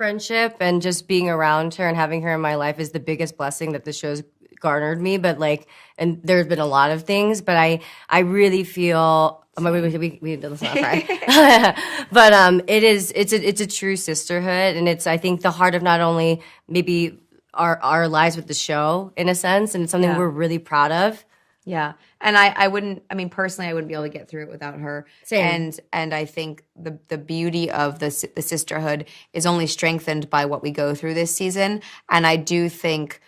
friendship, and just being around her and having her in my life is the biggest blessing that the show's garnered me. But like, and there's been a lot of things, but I really feel. We did this not right. But it's a true sisterhood, and it's, I think, the heart of not only maybe our lives with the show in a sense, and it's something we're really proud of. Yeah. And I wouldn't, I mean, personally, I wouldn't be able to get through it without her. Same. And I think the beauty of the sisterhood is only strengthened by what we go through this season. And I do think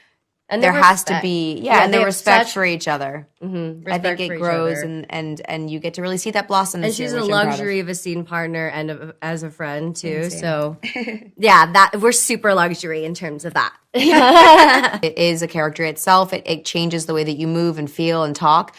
And there has to respect. be, and the they have respect such- for each other. Mm-hmm. I think Respect it for each grows other. and you get to really see that blossom. And she's a luxury of a scene partner and as a friend too. Insane. So yeah, that we're super luxury in terms of that. It is a character itself. It changes the way that you move and feel and talk.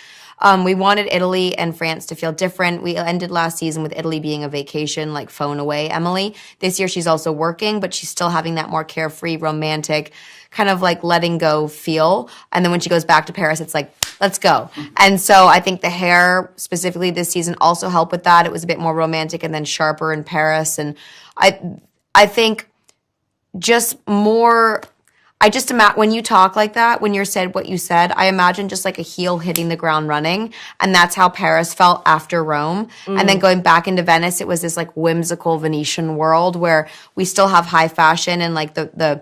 We wanted Italy and France to feel different. We ended last season with Italy being a vacation, like phone away Emily. This year she's also working, but she's still having that more carefree, romantic, kind of like letting go feel. And then when she goes back to Paris, it's like, let's go. And so I think the hair specifically this season also helped with that. It was a bit more romantic and then sharper in Paris. And I think just more... I just imagine when you talk like that, when you said what you said, I imagine just like a heel hitting the ground running. And that's how Paris felt after Rome. And then going back into Venice, it was this like whimsical Venetian world where we still have high fashion and like the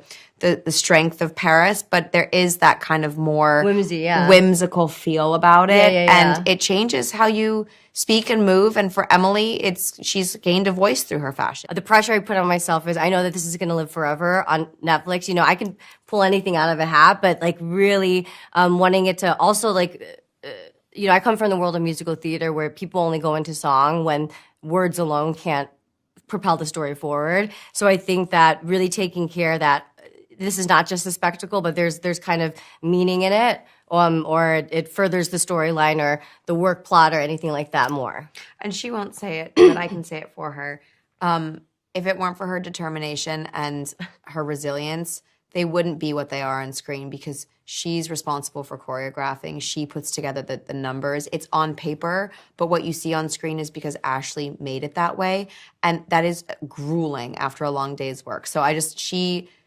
strength of Paris, but there is that kind of more whimsical feel about it. And it changes how you speak and move. And for Emily, she's gained a voice through her fashion. The pressure I put on myself is I know that this is going to live forever on Netflix. You know, I can pull anything out of a hat, but like really wanting it to also like, you know, I come from the world of musical theater where people only go into song when words alone can't propel the story forward. So I think that really taking care that this is not just a spectacle, but there's kind of meaning in it, or it furthers the storyline or the work plot or anything like that more. And she won't say it, but I can say it for her. If it weren't for her determination and her resilience, they wouldn't be what they are on screen because she's responsible for choreographing. She puts together the numbers. It's on paper, but what you see on screen is because Ashley made it that way. And that is grueling after a long day's work. So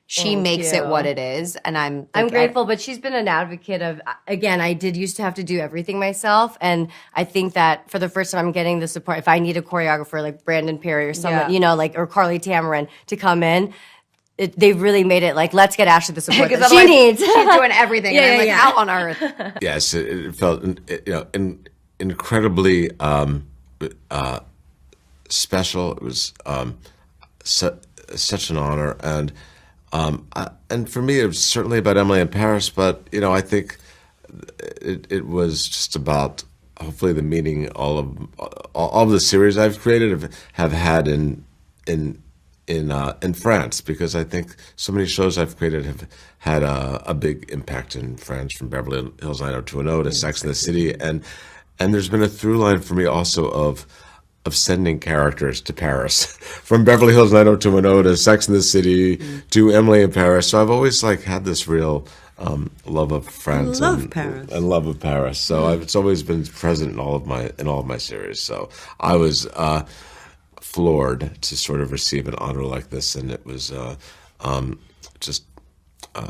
she makes it what it is, and I'm grateful, but she's been an advocate of, again, I did used to have to do everything myself, and I think that for the first time I'm getting the support. If I need a choreographer like Brandon Perry or someone, you know, like, or Carly Tamarin to come in, they've really made it like, let's get Ashley the support that she needs. She's doing everything, and I'm like, how on earth? Yes, it felt, incredibly special. It was such an honor, and for me, it was certainly about Emily in Paris. But you know, I think it was just about hopefully the meaning all of the series I've created have had in France, because I think so many shows I've created have had a big impact in France, from Beverly Hills 90210 to Sex and the City, and there's been a through line for me also of sending characters to Paris, from Beverly Hills 90210 to Sex and the City to Emily in Paris. So I've always like had this real love of France and love of Paris. So it's always been present in all of my series. So I was floored to sort of receive an honor like this, and it was just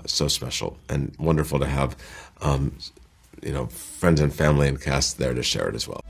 so special and wonderful to have friends and family and cast there to share it as well.